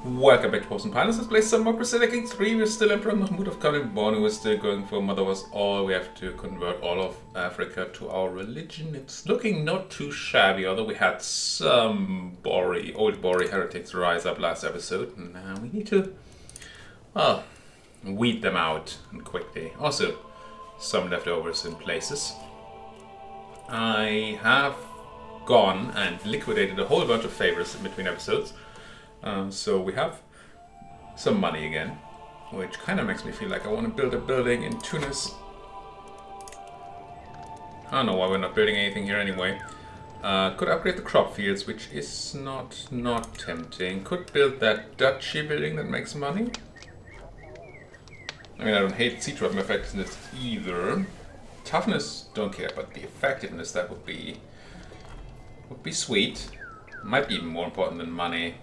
Welcome back to Post and Pilots. Let's play some more Crusader Kings III. We're still Emperor Mahmud of Kalimborn, who is still going for Mother was all. We have to convert all of Africa to our religion. It's looking not too shabby, although we had some old Bori heretics rise up last episode. And now we need to, well, weed them out and quickly. Also, some leftovers in places. I have gone and liquidated a whole bunch of favors in between episodes. So we have some money again, which kind of makes me feel like I want to build a building in Tunis. I don't know why we're not building anything here anyway. Could upgrade the crop fields, which is not tempting. Could build that duchy building that makes money. I mean, I don't hate siege weapon effectiveness either. Toughness, don't care, but the effectiveness, that would be sweet. Might be even more important than money.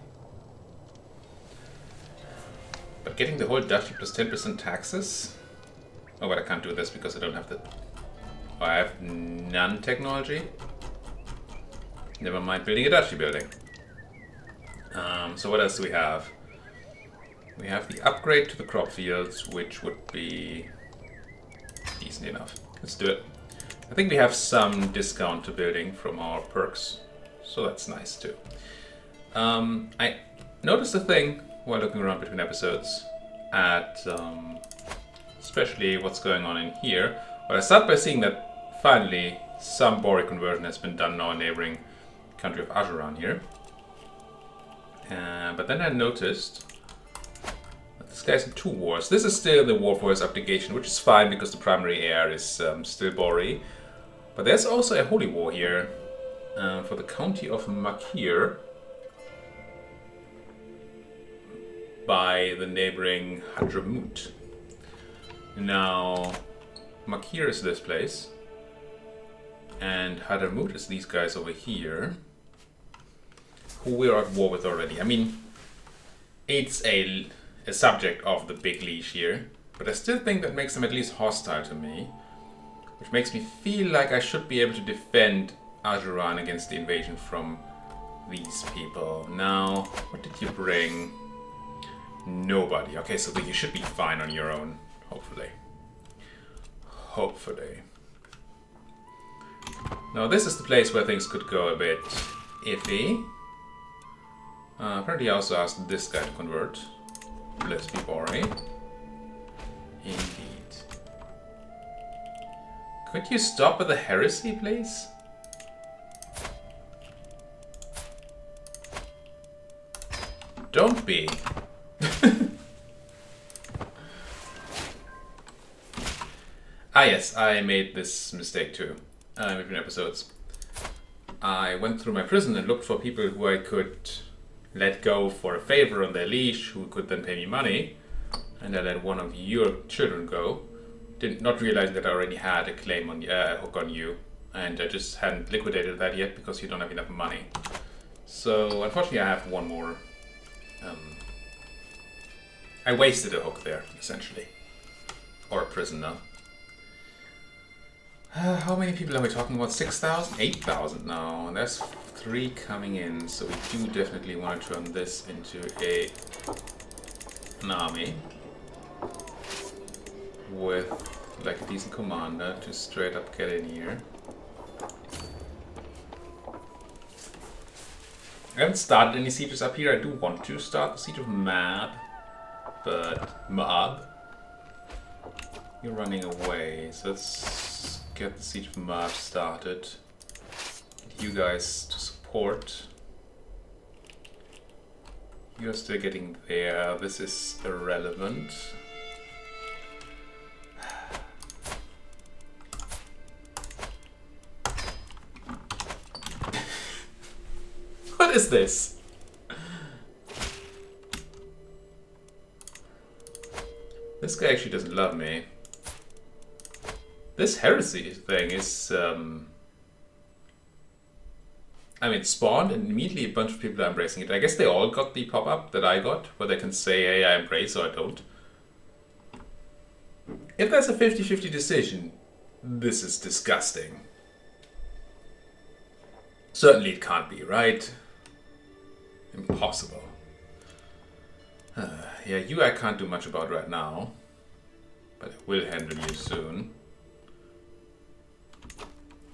But getting the whole duchy plus 10% taxes? Oh, but I can't do this because I don't have the... Oh, I have none technology? Never mind building a duchy building. So what else do we have? We have the upgrade to the crop fields, which would be decent enough. Let's do it. I think we have some discount to building from our perks, so that's nice too. I noticed a thing while looking around between episodes at especially what's going on in here. But I start by seeing that finally some Bori conversion has been done now in neighboring country of Ajuran here. But then I noticed that this guy's in 2 wars. This is still the war for his abdication, which is fine because the primary heir is still Bori. But there's also a holy war here for the county of Makir, by the neighboring Hadramut. Now, Makir is this place, and Hadramut is these guys over here, who we are at war with already. I mean, it's a subject of the big leash here, but I still think that makes them at least hostile to me, which makes me feel like I should be able to defend Ajuran against the invasion from these people. Now, what did you bring? Nobody. Okay, so you should be fine on your own, hopefully. Hopefully. Now this is the place where things could go a bit iffy. Apparently I also asked this guy to convert. Let's be boring. Indeed. Could you stop with the Heresy, please? Don't be. Yes, I made this mistake too, between episodes. I went through my prison and looked for people who I could let go for a favor on their leash, who could then pay me money, and I let one of your children go, not realizing that I already had a claim on hook on you, and I just hadn't liquidated that yet because you don't have enough money. So unfortunately I have one more. I wasted a hook there, essentially. Or a prisoner. How many people are we talking about? 6,000? 8,000 now. And there's 3 coming in, so we do definitely want to turn this into an army. With like a decent commander to straight up get in here. I haven't started any sieges up here. I do want to start the siege of Mab. But Moab, you're running away, so let's get the siege of Moab started. Get you guys to support. You're still getting there. This is irrelevant. What is this? This guy actually doesn't love me. This heresy thing is, I mean, spawned and immediately a bunch of people are embracing it. I guess they all got the pop-up that I got, where they can say, hey, I embrace or I don't. If that's a 50-50 decision, this is disgusting. Certainly it can't be, right? Impossible. Yeah, you I can't do much about right now, but I will handle you soon.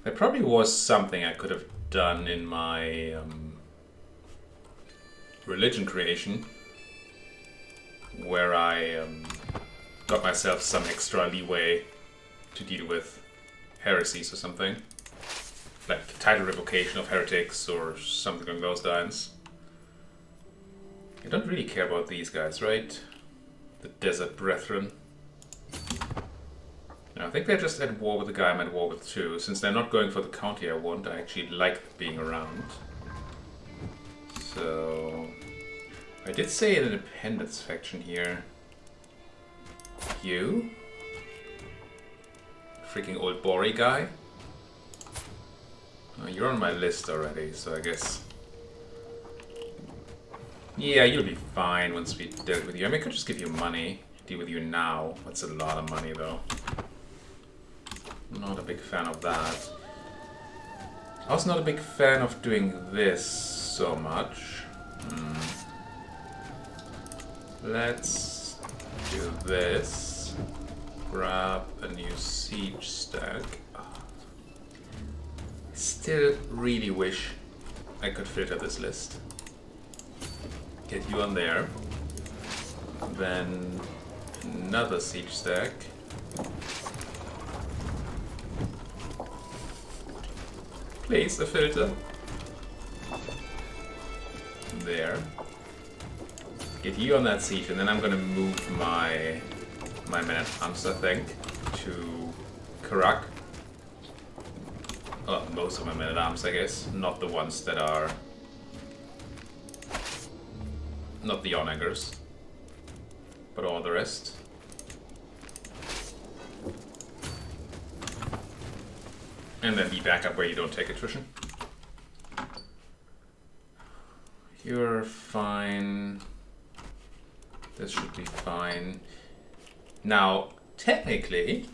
There probably was something I could have done in my religion creation where I got myself some extra leeway to deal with heresies or something. Like title revocation of heretics or something along those lines. I don't really care about these guys, right? The Desert Brethren. No, I think they're just at war with the guy I'm at war with too. Since they're not going for the county I want, I actually like being around. So... I did say an independence faction here. You? Freaking old Bori guy? Oh, you're on my list already, so I guess... Yeah, you'll be fine once we deal with you. I mean, I could just give you money. Deal with you now. That's a lot of money, though. Not a big fan of that. Also not a big fan of doing this so much. Let's do this. Grab a new siege stack. Still really wish I could filter this list. Get you on there. Then another siege stack. Please, a filter. There. Get you on that siege, and then I'm gonna move my men-at-arms, I think, to Karak. Well, most of my men-at-arms, I guess. Not the ones that are... Not the onagers. But all the rest. And then be back up where you don't take attrition. You're fine. This should be fine. Now, technically,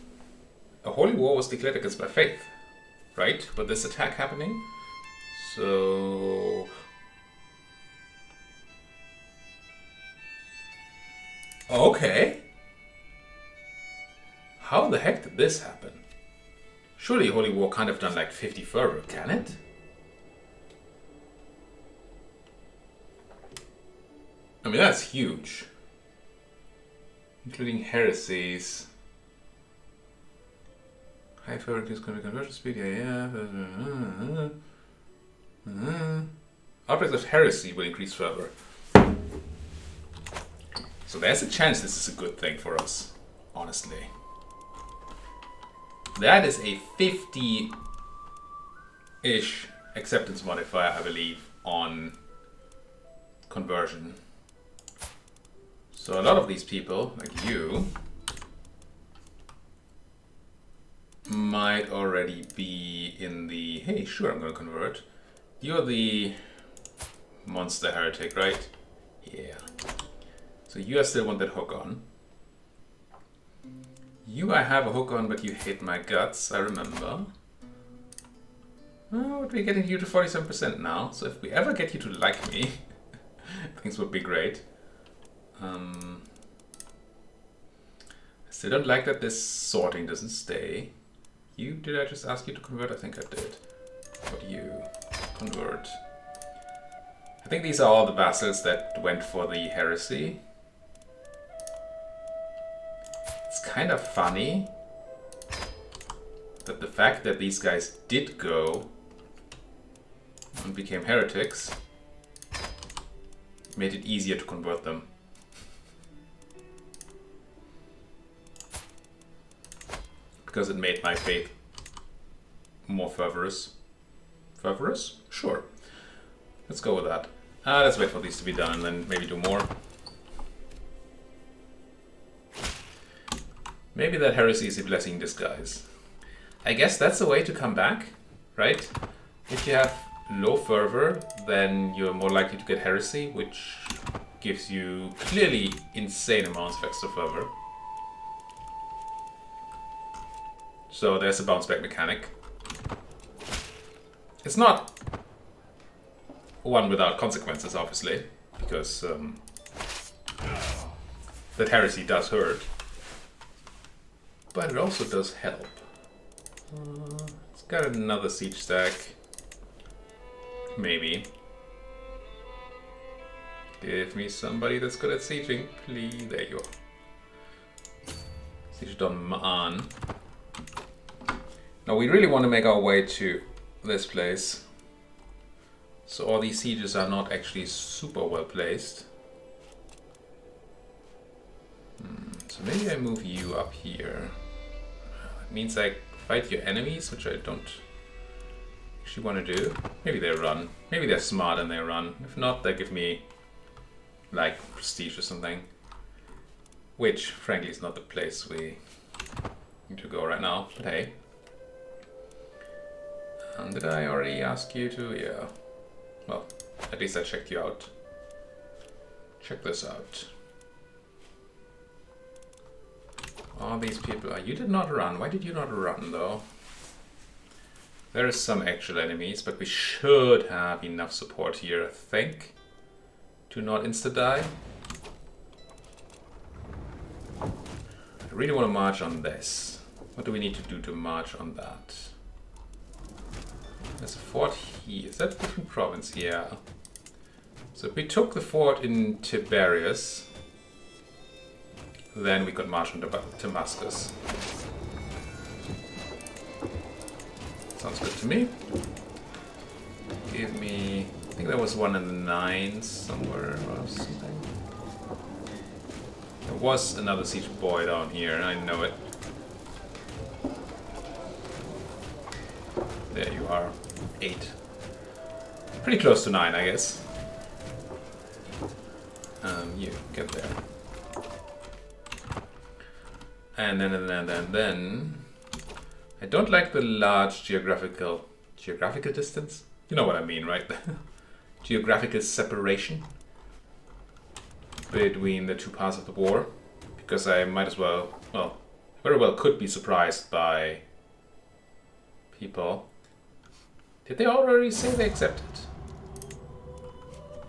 a holy war was declared against my faith, right? With this attack happening. So... Okay. How the heck did this happen? Surely holy war can't have done like 50 fervor, can it? I mean, that's huge. Including heresies. High fervor increase conversion speed, yeah. Outbreaks of heresy will increase fervor. So there's a chance this is a good thing for us, honestly. That is a 50-ish acceptance modifier, I believe, on conversion. So a lot of these people, like you, might already be in the, hey, sure, I'm going to convert. You're the monster heretic, right? Yeah. So you still want that hook on. You I have a hook on, but you hate my guts, I remember. Oh, we're getting you to 47% now, so if we ever get you to like me, things would be great. I still don't like that this sorting doesn't stay. You, did I just ask you to convert? I think I did. But you, convert. I think these are all the vassals that went for the heresy. It's kind of funny that the fact that these guys did go and became heretics made it easier to convert them. Because it made my faith more fervorous. Fervorous? Sure. Let's go with that. Let's wait for these to be done and then maybe do more. Maybe that heresy is a blessing in disguise. I guess that's a way to come back, right? If you have low fervor, then you're more likely to get heresy, which gives you clearly insane amounts of extra fervor. So there's a bounce back mechanic. It's not one without consequences, obviously, because That Heresy does hurt. But it also does help. It's got another siege stack. Maybe. Give me somebody that's good at sieging, please. There you are. Siege done on. Now we really want to make our way to this place. So all these sieges are not actually super well placed. So maybe I move you up here. That means I fight your enemies, which I don't actually want to do. Maybe they run. Maybe they're smart and they run. If not, they give me like prestige or something. Which, frankly, is not the place we need to go right now. But hey. Did I already ask you to? Yeah. Well, at least I checked you out. Check this out. All these people. You did not run. Why did you not run, though? There is some actual enemies, but we should have enough support here, I think. To not insta-die. I really want to march on this. What do we need to do to march on that? There's a fort here. Is that a different province? Yeah. So if we took the fort in Tiberias, then we could march on Damascus. Sounds good to me. Give me... I think there was one in the 9s somewhere or something. There was another siege boy down here, I know it. There you are. 8. Pretty close to 9, I guess. You get there. And then... I don't like the large geographical distance? You know what I mean, right? Geographical separation between the two parts of the war. Because I might as well, well, very well could be surprised by people. Did they already say they accepted?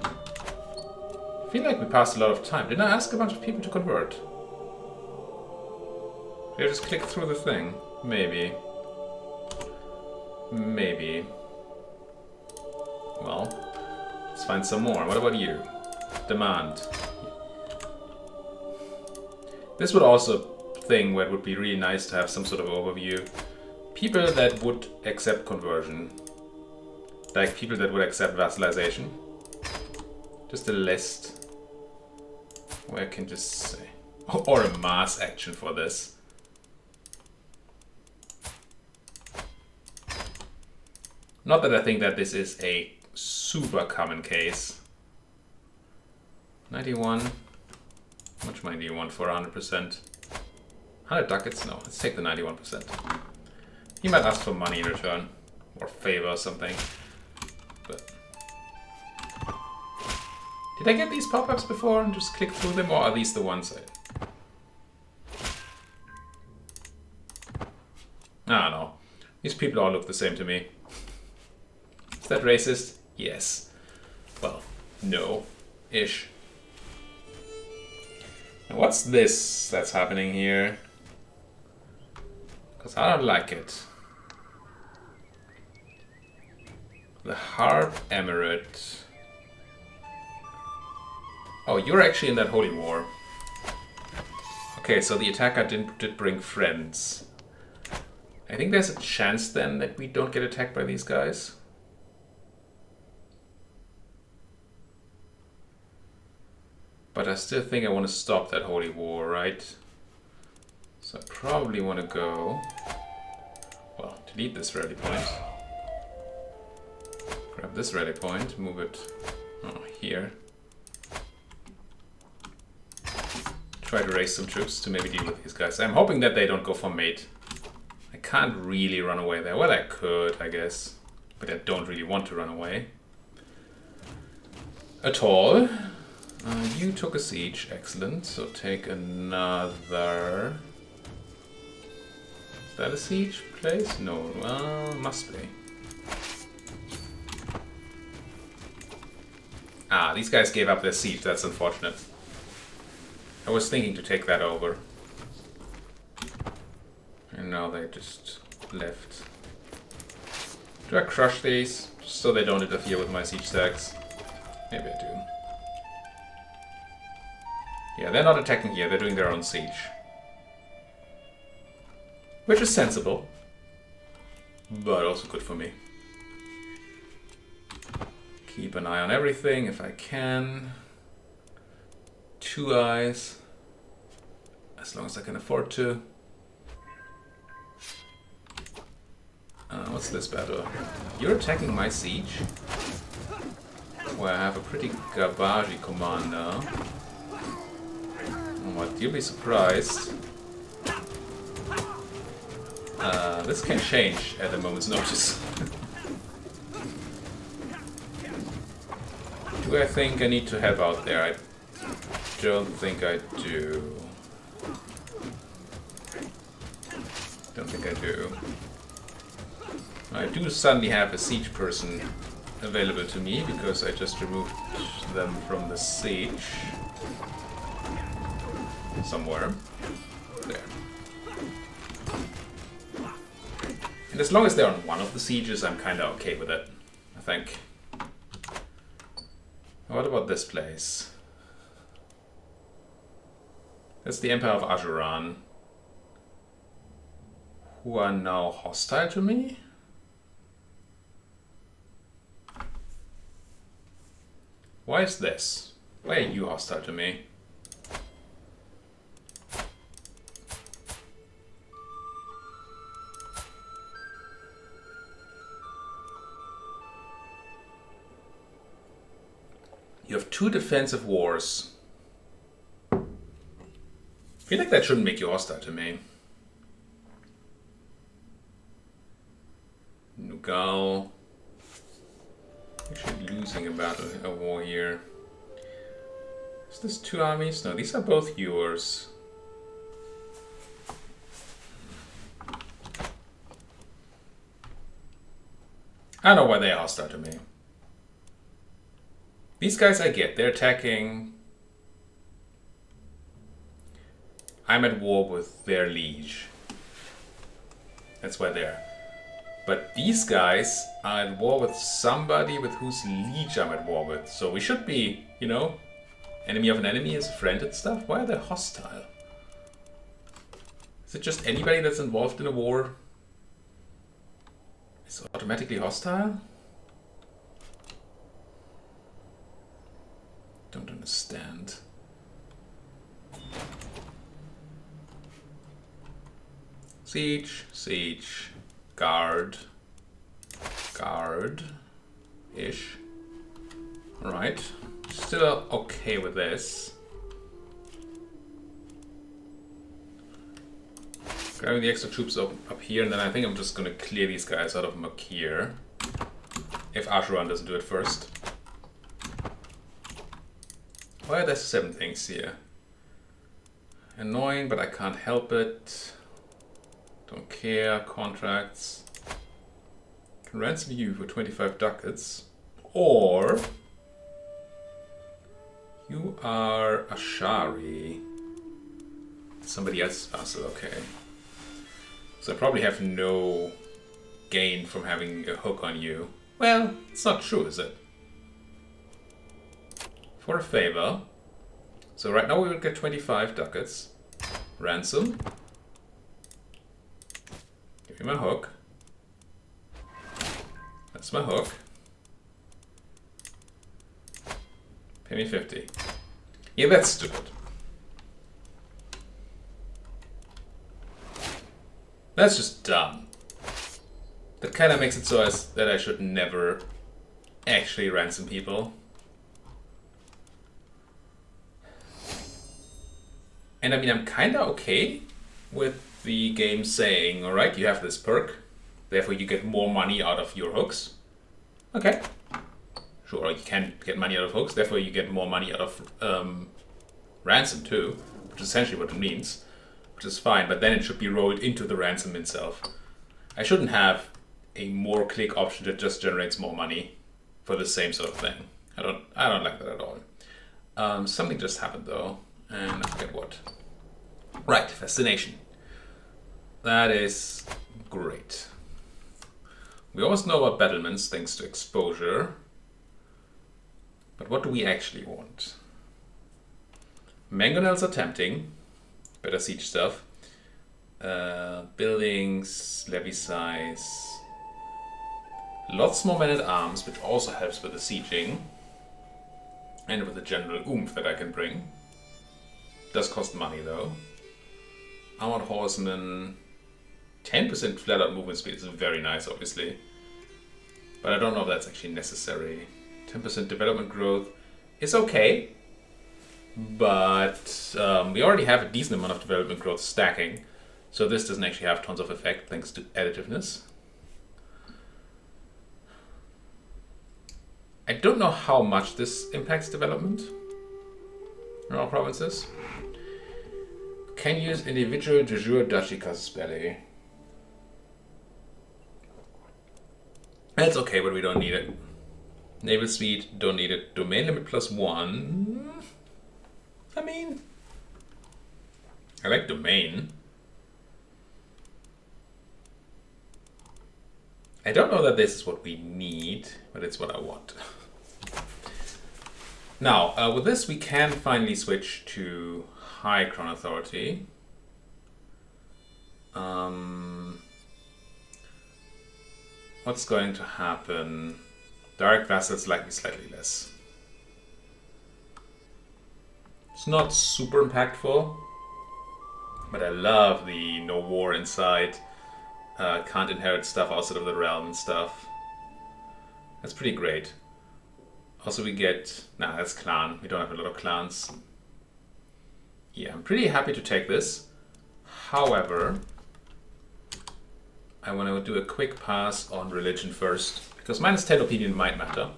I feel like we passed a lot of time. Didn't I ask a bunch of people to convert? Did I just click through the thing? Maybe. Maybe. Well, let's find some more. What about you? Demand. This would also thing where it would be really nice to have some sort of overview. People that would accept conversion. Like people that would accept vassalization. Just a list where I can just say, or a mass action for this. Not that I think that this is a super common case. 91. How much money do you want for 100%? 100 ducats? No, let's take the 91%. He might ask for money in return. Or favor or something. But did I get these pop-ups before and just click through them, or are these the ones I don't know. These people all look the same to me. Is that racist? Yes. Well, no. Ish. Now what's this that's happening here? Because I don't like it. The Harp Emirate. Oh, you're actually in that holy war. Okay, so the attacker did bring friends. I think there's a chance then that we don't get attacked by these guys. But I still think I want to stop that holy war, right? So I probably want to go... Well, delete this rally point. Grab this rally point, move it here. Try to raise some troops to maybe deal with these guys. I'm hoping that they don't go for mate. I can't really run away there. Well, I could, I guess. But I don't really want to run away. At all. You took a siege, excellent. So take another... Is that a siege place? No, well, must be. Ah, these guys gave up their siege, that's unfortunate. I was thinking to take that over. And now they just left. Do I crush these so they don't interfere with my siege stacks? Maybe I do. Yeah, they're not attacking here, they're doing their own siege. Which is sensible. But also good for me. Keep an eye on everything if I can. 2 eyes. As long as I can afford to. What's this battle? You're attacking my siege? Where I have a pretty garbage commander. What, you'll be surprised. This can change at a moment's notice. Do I think I need to help out there? I don't think I do. Don't think I do. I do suddenly have a siege person available to me because I just removed them from the siege. Somewhere. There. And as long as they're on one of the sieges, I'm kinda okay with it, I think. What about this place? That's the Empire of Ajuran, who are now hostile to me? Why is this? Why are you hostile to me? You have 2 defensive wars. I feel like that shouldn't make you hostile to me. Nugal. Actually losing a war here. Is this 2 armies? No, these are both yours. I know why they are hostile to me. These guys I get, they're attacking. I'm at war with their liege. That's why they're. But these guys are at war with somebody with whose liege I'm at war with. So we should be, you know, enemy of an enemy is a friend and stuff. Why are they hostile? Is it just anybody that's involved in a war is automatically hostile? Don't understand. Siege, siege, guard, guard-ish. Alright, still okay with this. Grabbing the extra troops up here, and then I think I'm just gonna clear these guys out of Makir. If Ajuran doesn't do it first. Why are there 7 things here? Annoying, but I can't help it. Don't care. Contracts. Can ransom you for 25 ducats. Or you are Ashari. Somebody else vassal, okay. So I probably have no gain from having a hook on you. Well, it's not true, is it? For a favor. So right now we would get 25 ducats. Ransom. Give me my hook. That's my hook. Pay me 50. Yeah, that's stupid. That's just dumb. That kind of makes it so that I should never actually ransom people. And I mean, I'm kind of okay with the game saying, alright, you have this perk, therefore you get more money out of your hooks. Okay. Sure, you can get money out of hooks, therefore you get more money out of ransom too, which is essentially what it means, which is fine, but then it should be rolled into the ransom itself. I shouldn't have a more click option that just generates more money for the same sort of thing. I don't like that at all. Something just happened though. And I forget what. Right, fascination. That is great. We almost know about battlements thanks to exposure. But what do we actually want? Mangonels are tempting. Better siege stuff. Buildings, levy size. Lots more men at arms, which also helps with the sieging. And with the general oomph that I can bring. Does cost money though. Armored horsemen. 10% flat out movement speed is very nice, obviously. But I don't know if that's actually necessary. 10% development growth is okay. But we already have a decent amount of development growth stacking. So this doesn't actually have tons of effect thanks to additiveness. I don't know how much this impacts development in our provinces. Can use individual de jure duchy casus belli. That's okay, but we don't need it. Naval speed, don't need it. Domain limit +1. I mean, I like domain. I don't know that this is what we need, but it's what I want. Now, with this we can finally switch to High Crown Authority. What's going to happen? Direct vassals like me slightly less. It's not super impactful, but I love the no war inside. Can't inherit stuff outside of the realm and stuff. That's pretty great. Also we get... Nah, that's clan. We don't have a lot of clans. Yeah, I'm pretty happy to take this. However, I want to do a quick pass on religion first, because -10 opinion might matter.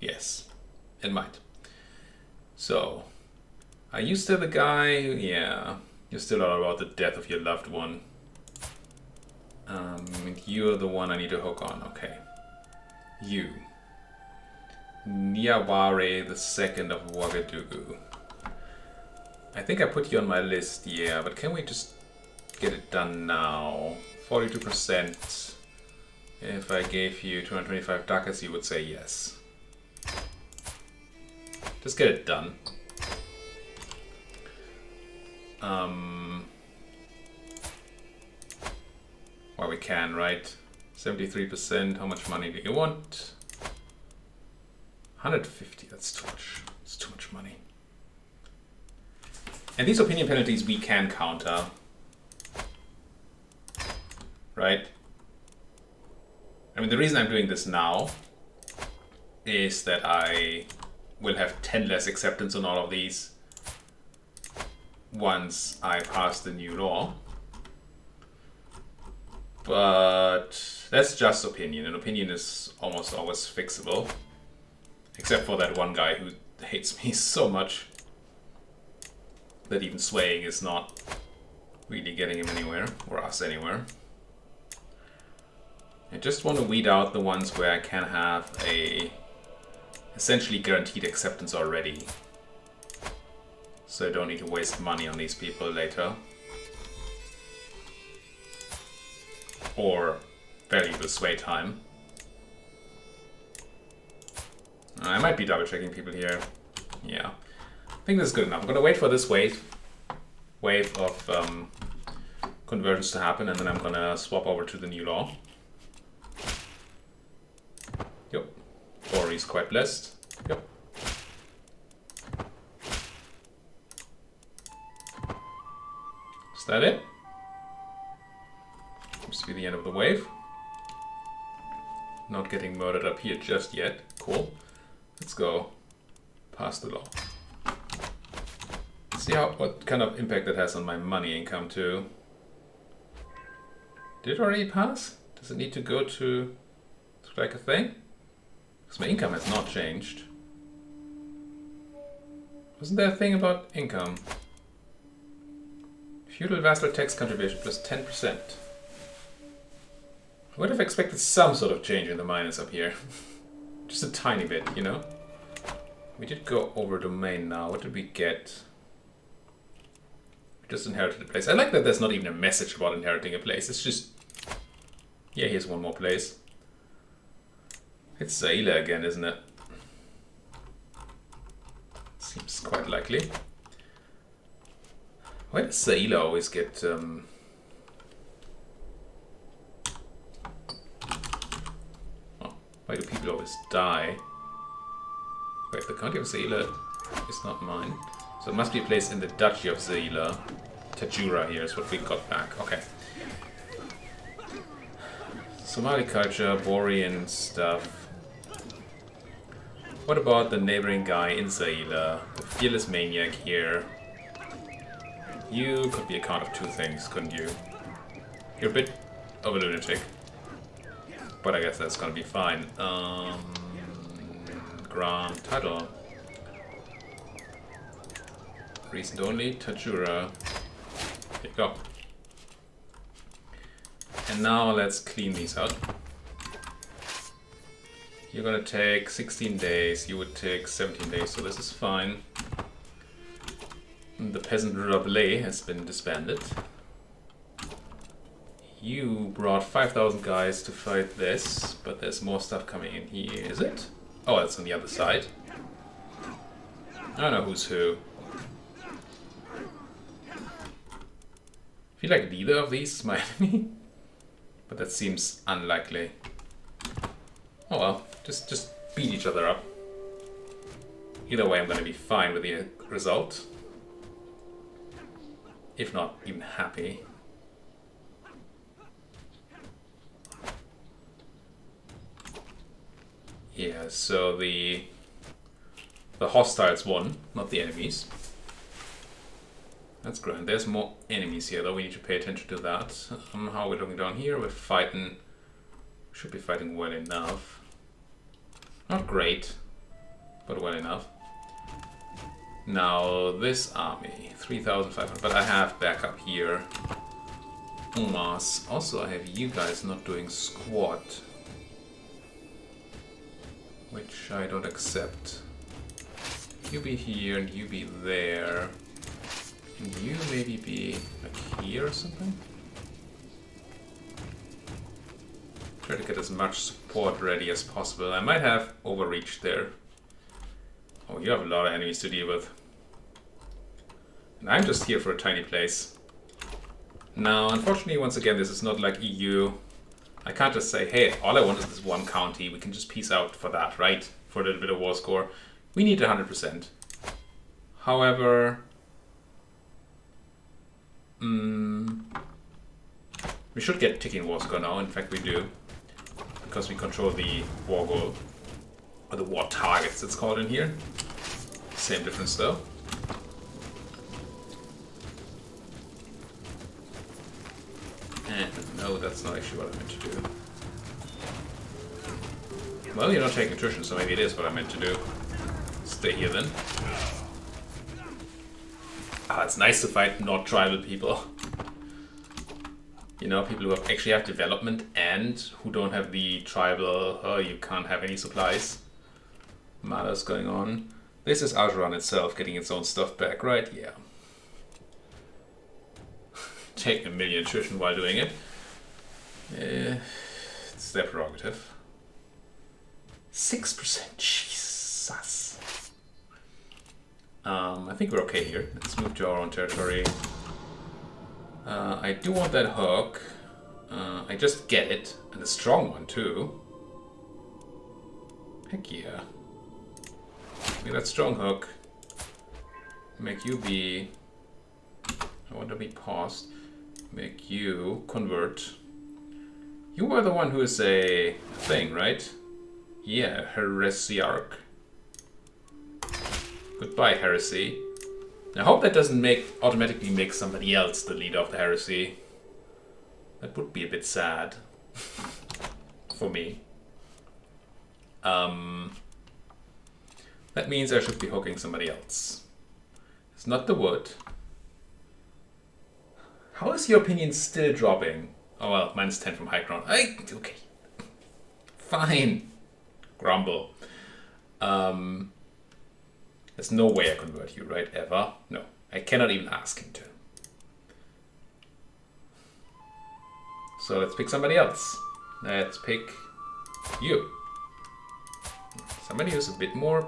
Yes, it might. So, are you still the guy? Yeah, you're still all about the death of your loved one. You're the one I need to hook on. Okay. You. Niaware the second of Ouagadougou. I think I put you on my list, yeah, but can we just get it done now? 42%. If I gave you 225 ducats, you would say yes. Just get it done. Well, we can, right? 73%. How much money do you want? 150. That's too much. It's too much money. And these opinion penalties we can counter. Right? I mean, the reason I'm doing this now is that I will have 10 less acceptance on all of these once I pass the new law. But that's just opinion, and opinion is almost always fixable. Except for that one guy who hates me so much that even swaying is not really getting him anywhere, or us anywhere. I just want to weed out the ones where I can have a essentially guaranteed acceptance already. So I don't need to waste money on these people later. Or valuable sway time. I might be double checking people here. Yeah. I think this is good enough. I'm gonna wait for this wave of conversions to happen, and then I'm gonna swap over to the new law. Yep. Tori's quite blessed. Yep. Is that it? Seems to be the end of the wave. Not getting murdered up here just yet. Cool. Let's go pass the law. See what kind of impact that has on my money income too. Did it already pass? Does it need to go to like a thing? Because my income has not changed. Wasn't there a thing about income? Feudal vassal tax contribution plus 10%. I would have expected some sort of change in the minus up here. Just a tiny bit, you know? We did go over domain now. What did we get? We just inherited a place. I like that there's not even a message about inheriting a place. It's just... Yeah, here's one more place. It's Zaila again, isn't it? Seems quite likely. Why does Zaila always get... Oh, why do people always die? Wait, the county of Zaila is not mine. So it must be a place in the Duchy of Zaila. Tajura here is what we got back. Okay. Somali culture, Borean stuff. What about the neighboring guy in Zaila? The fearless maniac here. You could be a count of two things, couldn't you? You're a bit of a lunatic. But I guess that's gonna be fine. Grand title. Recent only, Tajura. There you go. And now let's clean these out. You're gonna take 16 days, you would take 17 days, so this is fine. The peasant Rabelais has been disbanded. You brought 5,000 guys to fight this, but there's more stuff coming in here, is it? Oh, it's on the other side. I don't know who's who. I feel like neither of these is my enemy, but that seems unlikely. Oh well, just beat each other up. Either way, I'm gonna be fine with the result. If not, even happy. Yeah, so the hostiles won, not the enemies. That's grand. There's more enemies here, though. We need to pay attention to that. How are we looking down here? We're fighting... Should be fighting well enough. Not great, but well enough. Now, this army, 3,500, but I have backup here. Umas. Also, I have you guys not doing squat, which I don't accept. You be here and you be there. And you maybe be like here or something? Try to get as much support ready as possible. I might have overreached there. Oh, you have a lot of enemies to deal with. And I'm just here for a tiny place. Now, unfortunately, once again, this is not like EU. I can't just say, hey, all I want is this one county. We can just peace out for that, right? For a little bit of war score. We need 100%. However... we should get ticking war score now. In fact, we do. Because we control the war goal. Or the war targets, it's called in here. Same difference, though. And no, that's not actually what I meant to do. Well, you're not taking attrition, so maybe it is what I meant to do. Stay here then. Ah, it's nice to fight not tribal people. You know, people who actually have development and who don't have the tribal, oh, you can't have any supplies. Matters going on. This is Ajuran itself getting its own stuff back, right? Yeah. Taking 1 million attrition while doing it. It's their prerogative. 6%, Jesus. I think we're okay here. Let's move to our own territory. I do want that hook. I just get it. And a strong one, too. Heck yeah. Give me that strong hook. Make you be... I want to be paused. Make you convert. You are the one who is a thing, right? Yeah, Heresiarch. Goodbye, Heresy. I hope that doesn't automatically make somebody else the leader of the Heresy. That would be a bit sad. For me. That means I should be hooking somebody else. It's not the wood. How is your opinion still dropping? Oh well, minus 10 from high ground. Okay. Fine. Grumble. There's no way I convert you, right? Ever? No. I cannot even ask him to. So let's pick somebody else. Let's pick you. Somebody who's a bit more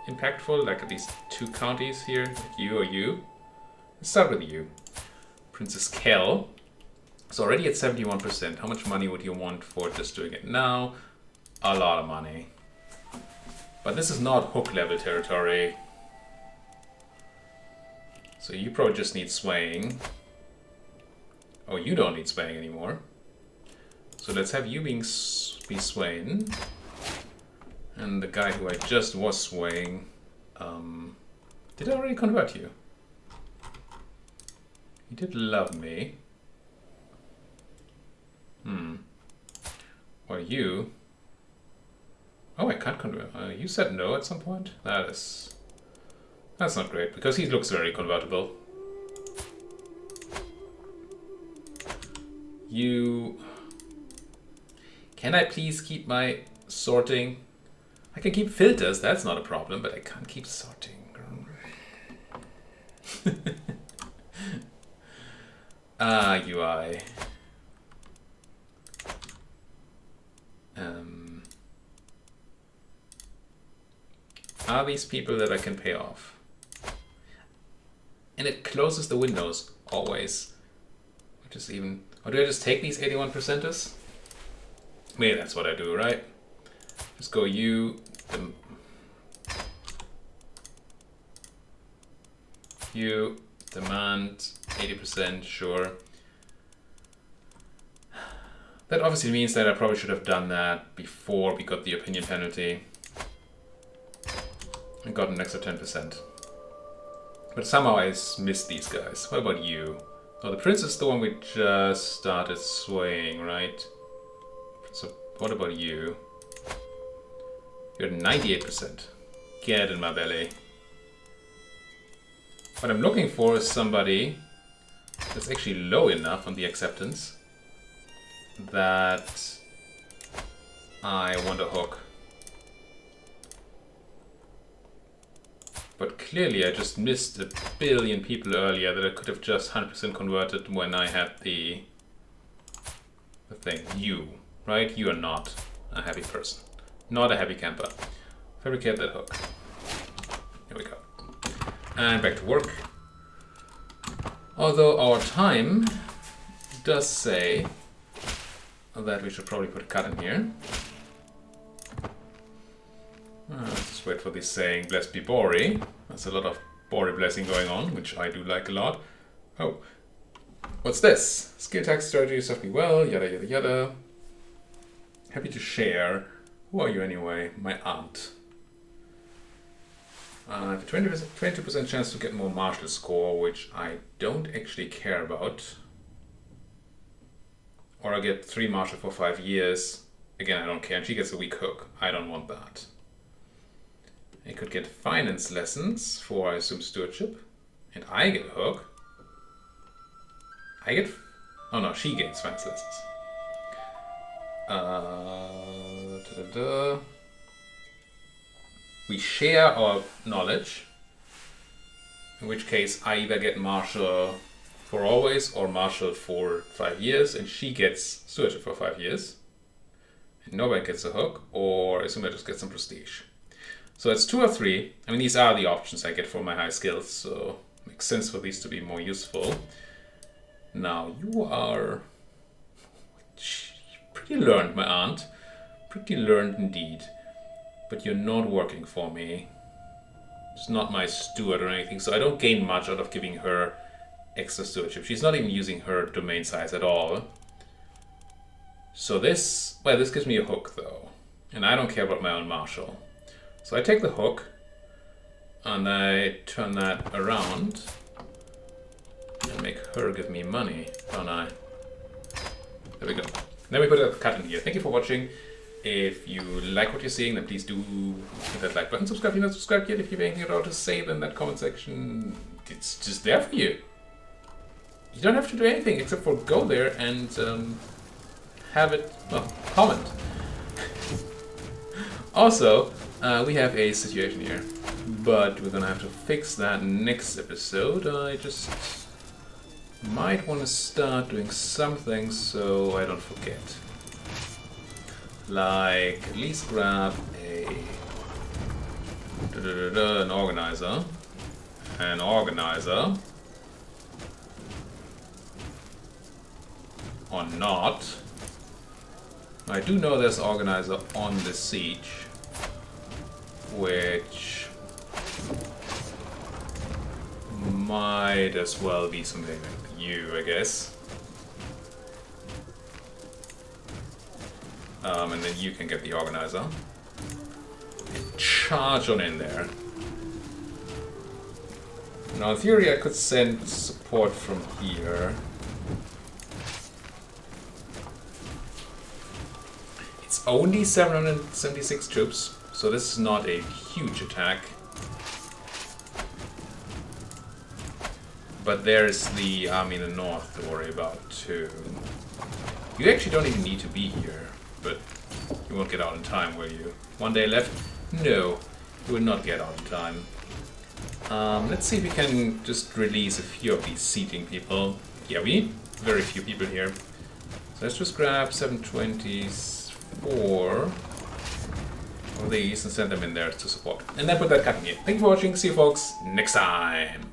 impactful, like at least 2 counties here, like you or you. Let's start with you. Princess Kel. So already at 71%. How much money would you want for just doing it now? A lot of money. But this is not hook level territory. So you probably just need swaying. Oh, you don't need swaying anymore. So let's have you be swaying. And the guy who I just was swaying. Did I already convert you? He did love me. Or you. Oh, I can't convert. You said no at some point? That's not great, because he looks very convertible. You... Can I please keep my sorting? I can keep filters, that's not a problem, but I can't keep sorting. UI. Are these people that I can pay off? And it closes the windows, always. Which is even... Or do I just take these 81%ers? Maybe that's what I do, right? Just go you... You demand 80%, sure. That obviously means that I probably should have done that before we got the opinion penalty. And got an extra 10%. But somehow I missed these guys. What about you? Oh, the prince is the one we just started swaying, right? So what about you? You're 98%. Get in my belly. What I'm looking for is somebody that's actually low enough on the acceptance that I want a hook. But clearly I just missed a billion people earlier that I could have just 100% converted when I had the thing. You, right? You are not a happy person. Not a happy camper. Fabricate that hook. Here we go. And back to work. Although our time does say that we should probably put a cut in here. Let's just wait for this saying, blessed be Bori. There's a lot of Bori blessing going on, which I do like a lot. Oh, what's this? Skill tax strategy served me well, yada yada yada. Happy to share. Who are you anyway? My aunt. I have a 22% chance to get more martial score, which I don't actually care about. Or I get 3 martial for 5 years. Again, I don't care. And she gets a weak hook. I don't want that. I could get finance lessons for, I assume, stewardship. And I get a hook. I get... Oh no, she gains finance lessons. We share our knowledge. In which case, I either get martial for always or martial for 5 years. And she gets stewardship for 5 years. And nobody gets a hook. Or I assume I just get some prestige. So it's 2 or 3. I mean, these are the options I get for my high skills, so it makes sense for these to be more useful. Now, you are pretty learned, my aunt. Pretty learned indeed. But you're not working for me. It's not my steward or anything, so I don't gain much out of giving her extra stewardship. She's not even using her domain size at all. So this, well, this gives me a hook, though. And I don't care about my own martial. So I take the hook and I turn that around and make her give me money, don't I? There we go. Then we put a cut in here. Thank you for watching. If you like what you're seeing, then please do hit that like button. Subscribe if you're not subscribed yet. If you have anything at all to say, then that comment section, it's just there for you. You don't have to do anything except for go there and have it, well, comment. Also, We have a situation here, but we're gonna have to fix that next episode. I just might want to start doing something so I don't forget. Like, at least grab an organizer. An organizer. Or not. I do know there's organizer on the siege, which might as well be something like you, I guess. And then you can get the organizer. And charge on in there. Now, in theory, I could send support from here. It's only 776 troops, so this is not a huge attack. But there's the army in the north to worry about too. You actually don't even need to be here, but you won't get out in time, will you? 1 day left? No, you will not get out in time. Let's see if we can just release a few of these seating people. Yeah, we need very few people here. So let's just grab 724 of these and send them in there to support. And then put that cut in here. Thank you for watching. See you folks next time.